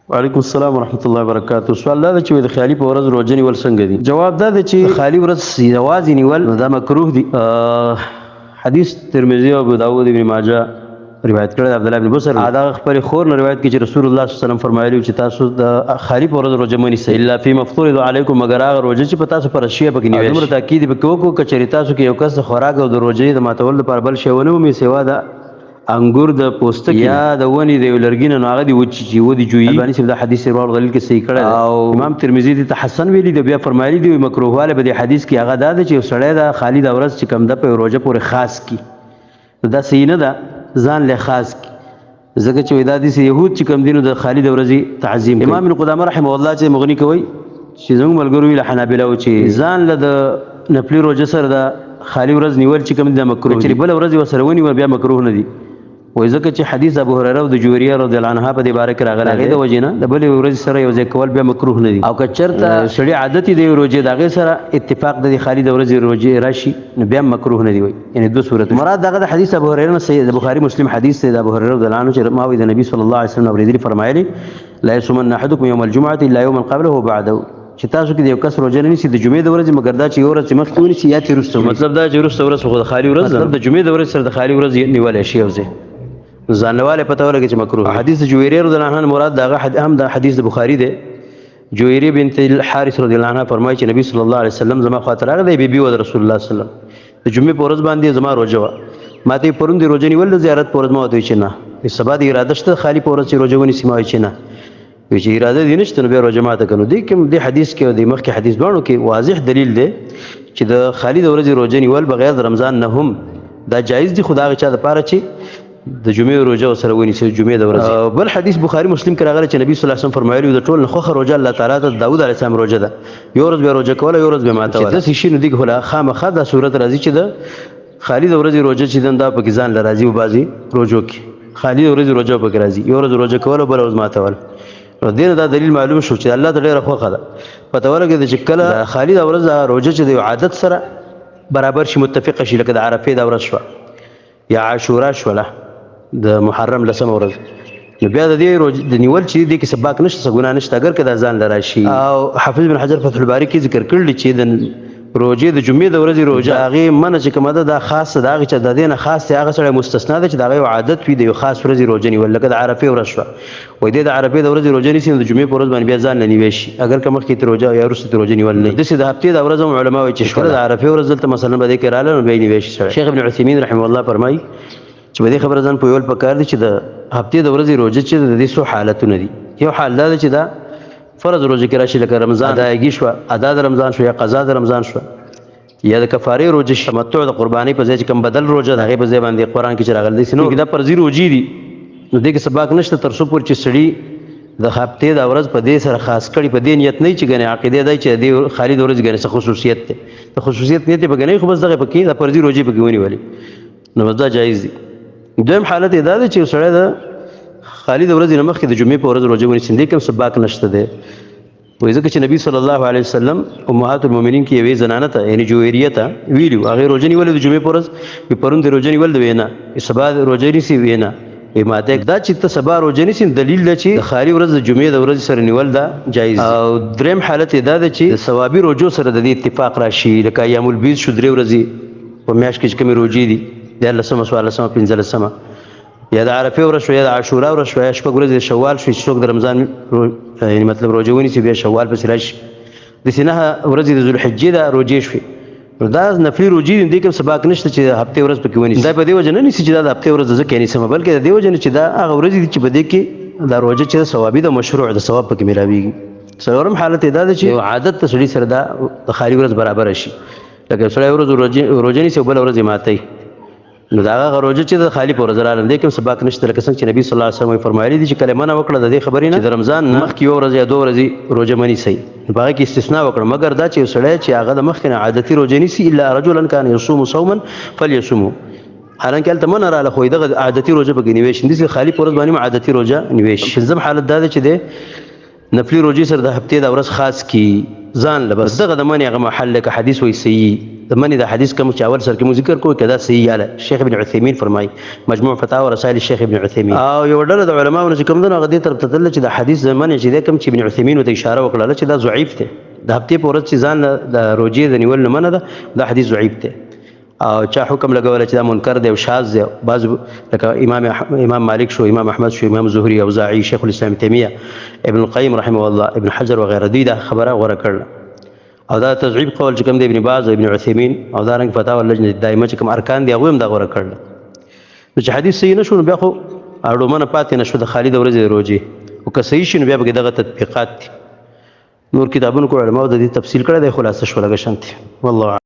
وعلیکم السلام ورحمۃ اللہ وبرکاتہ. سوال دا چې د خیالي په ورځ روزه نیول څنګه دي؟ جواب دا دی چې خیالي ورځ یوازې نیول نو دا مکروه دي. حدیث ترمذی او ابو داود ابن ماجه روایت کړی د عبد الله بن بصر دا خپل خور نه روایت کړي چې رسول الله صلی الله علیه وسلم فرمایلی چې تاسو د خیالي په ورځ روزه مونږ نیسئ الا فی مفطور علیکم، مگر هغه روزه چې په تاسو پر شی پکې نیول. عمر تاکید به کوو کچری تاسو کې یو کس خوراک او د روزه د ماتول لپاره بل شی ونه می سیوا دا انګور د پوستکی یا د ونی د لرګینه نو هغه دی چې ودی جوړي. البانی صاحب دا حدیث رواه غلیل کې صحیح کړی او امام ترمذی د حسن ویلی د بیا فرمایلی دی مکروه واله به د حدیث کې هغه دا چې سړی دا خالی د ورځ چې کم د په روزه پورې خاص کی دا صحیح نه ده ځان له خاص کی زګه چې دا د يهود چې کم دینو د خالی د ورځې تعظیم. امام ابن قدامه رحمه الله چې مغنی کوي چې زموږ ملګرو ویل حنابلہ او چې ځان له د نفلی روزه سره د خالی ورځ نیول چې کم د مکروه چې بل ورځ وسره ونی بیا مکروه نه دي. وای ځکه چې حدیث ابو هريره او د جويريه رضی الله عنها په دې باره کې راغلی د وجینه د بل ورځ سره یو ځای کول بیا مکروه نه دي. او که چرته شړی عادت دی روزه دغه سره اتفاق د خالد ورځ روزه راشي نو بیا مکروه نه دی. وای یعنی دوه صورت مراد دغه حدیث ابو هريره نه د بخاری مسلم حدیث دی د ابو هريره رضی الله عنه چې ماوی د نبی صلی الله علیه وسلم اوریدلی فرمایلی لا يصومن احدكم يوم الجمعه الا يوما قبله وبعده، چې تاسو کې د یو کس روزه نه نیسي د جمعې د ورځې مګر دا چې یو ورځ مخکې ونیسي یا تیر وروسته. مطلب دا چې وروسته ورځ خو د خالي ورځ مطلب د جمعې د ورځې سره د خالي ورځ نیولای شي او ځای ځانواله پته ولګي چې مکروه. حدیث جويريه رضی الله عنها مراد دغه هم د حدیث د بخاری دی. جويريه بنت الحارث رضی الله عنها فرمایي چې نبی صلی الله علیه وسلم زما خاطر راغلی بیبي و رسول الله صلی الله علیه وسلم د جمعې په ورځ باندې زما روزه و ماته پرون دی روزه نیول د زیارت په ورځ ما وته چې نه سبا دی اراده شته خالی په ورځ چې روزه ونی سیمه چې نه وی چې اراده دي نشته نو به روزه ماته کنو دی کوم دی حدیث کې د مخکې حدیث دوانو کې واضح دلیل دی چې د خالی د ورځې روزه نیول بغیر د رمضان نه هم دا جایز دي. خدای چا د پاره چې د جمعې روزه سره ونیسي جمعې د ورځې. بل حدیث بخاری مسلم کې راغلی چې نبی صلی الله علیه وسلم فرمایلی د ټول نه روزه الله تعالی ته داوود علیه السلام روزه ده یو ورځ به روزه کوله یو ورځ به ماته د شي نو دی خلا خامخا د صورت راځي چې د خالد ورځې روزه چې دا په ځان لراځي او بازي روزو کې خالد ورځې روزه په راځي یو ورځ روزه کوله بل ورځ ماته ول نو دین دا دلیل معلوم شو چې الله تعالی رخصه ده پته ولګي چې کله خالد ورځ روزه چې د عادت سره برابر شي متفق شي لکه د عرفه د ورځ شو یا عاشورا شوله د محرم لسم ورځ نو بیا د دې روزه د نیول چې د کې سباق نشته ګناه نشته اگر کدا ځان لراشي. او حافظ بن حجر فتح الباری کې ذکر کړل چې د روزه د جمعې د ورځې روزه هغه منه چې کومه ده خاص ده هغه چې د دینه خاص دی هغه سره مستثنا ده چې دغه عادت وي د یو خاص ورځې روزه نیول لکه د عرفه ورځ شو وای د عرفه د ورځې روزه نیسي د جمعې په ورځ باندې بیا ځان نه نیوي شي اگر کوم کې روزه یا ورسته روزه نیول نه د سې د هفته د ورځې علماء وایي چې د عرفه ورځ ته مثلا به کې رااله نو به نیوي شي. شیخ ابن عثیمین رحمه الله فرمایي چې به خبره ځان په یول پکار دي چې د هفته د ورځې روزه چې د دې سو حالتونه دي. یو حال دا چې دا فرض روزه کې راشي لکه رمضان ادایګي شو ادا د رمضان شو یا قضا د رمضان شو یا د کفاره روزه تمتع د قرباني په ځای چې کوم بدل روزه هغه په ځای باندې قران کې چې راغلي سينو دا پرځي روزي دي نو دغه سبق نشته تر څو پر چې سړي د هفته د ورځ په دې سره خاص کړي په دې نیت نه چې غني عقیده دی چې د خالد ورځ غني څه خصوصیت ده د خصوصیت نیت په غني خو بس دغه پکې د پرځي روزي پکې ونی ولي نو دا جایز دي. دویم حالت دا ده چې سړی د خالد ورځې نه مخکې د جمعې په ورځ روزه ونیسي دې کوم سباق نشته دی. وایي ځکه چې نبی صلی الله علیه وسلم امهات المؤمنین کې یوې زنانه ته یعنی جویریه ته ویلو هغه روزه نیولې د جمعې په ورځ پرون د روزه نیول د وینا سبا د روزه نیسي وینا ماته دا چې ته سبا روزه نیسي دلیل دی چې خالي ورځ د جمعې د ورځ سره نیول دا جایز. او دریم حالت دا ده چې ثوابي روزو سره د اتفاق راشي لکه ایام البیض شو درې ورځې په میاشت کې کومې روزې دي د لسمه سوال لسمه پنځلسمه یا د عرفه ورځ شو یا د عاشورا ورځ شو یا شپږ ورځې د شوال شو چې څوک د رمضان یعنی مطلب روزه ونیسي بیا شوال پسې راشي د سینه ورځې د ذوالحجې د روزې شوې دا نفلي روزې دي کوم سباق نشته چې د هفته ورځ پکې ونیسي دا په دې وجه نه نیسي چې دا د هفته ورځ ځکه نیسم بلکې د دې وجه نه چې دا هغه ورځې دي چې په دې کې دا روزه چې ثوابي د مشروع د ثواب پکې ملاويږي. څلورم حالت دا ده چې عادت ته سړي سره د خالي ورځ برابر شي لکه سړی ورځ روزه نیسي بل ورځ ماتي نو دا هغه روزه چې د خالی په ورځ رااله دې کوم سبق نشته لکه څنګه چې نبی صلی الله علیه وسلم فرمایلی دي چې کلمه نه وکړه د دې خبرې نه د رمضان مخکې یو ورځ یا دوه ورځې روزه منی سي باقي کې استثناء وکړه مګر دا چې سړی چې هغه د مخکې نه عادتي روزه نیسي الا رجلا كان يصوم صوما فليصوم حالانکه البته من رااله خو دغه عادتي روزه به نیوي شي د خالی په ورځ باندې عادتي روزه نیوي شي. شنځم حالت دا چې د نفلي روزي سره د هفته د ورځ خاص کی ځان لبس دغه د منی هغه محل کې حدیث وایي صحیح د منی د حدیث کوم چې اول سر کې مو ذکر کوی کدا صحیح یاله شیخ ابن عثیمین فرمای مجموع فتاوی رسائل شیخ ابن عثیمین او یو ډله د علماونو چې کوم دغه غدي طرف ته تل چې د حدیث زمانه چې د کوم چې ابن عثیمین ته اشاره وکړه چې دا ضعیف دی د هفته په ورځ چې ځان د روزې د نیول نه منه ده دا حدیث ضعیف دی او چا حکم لګول چې دا منکر دی او شاذ دی بعض لکه امام مالک شو امام احمد شو امام زهري اوزاعي شیخ الاسلام تیمیه ابن القیم رحمه الله ابن حجر وغیره دوی دا خبره غوره کړل او دا تضعیف قول چې کوم دی ابن باز ابن عثیمین او دا رنګ فتاوی اللجنه الدائمه چې کوم ارکان دی هغه هم دا غوره کړل نو چې حدیث صحیح نشو بیا خو اړومنه پاتې نشو د خالد ورځې روزي او که صحیح شي نو بیا به دغه تطبیقات نور کتابونو کو علماء د دې تفصیل کړی دی خلاصه شو لګه شانتي والله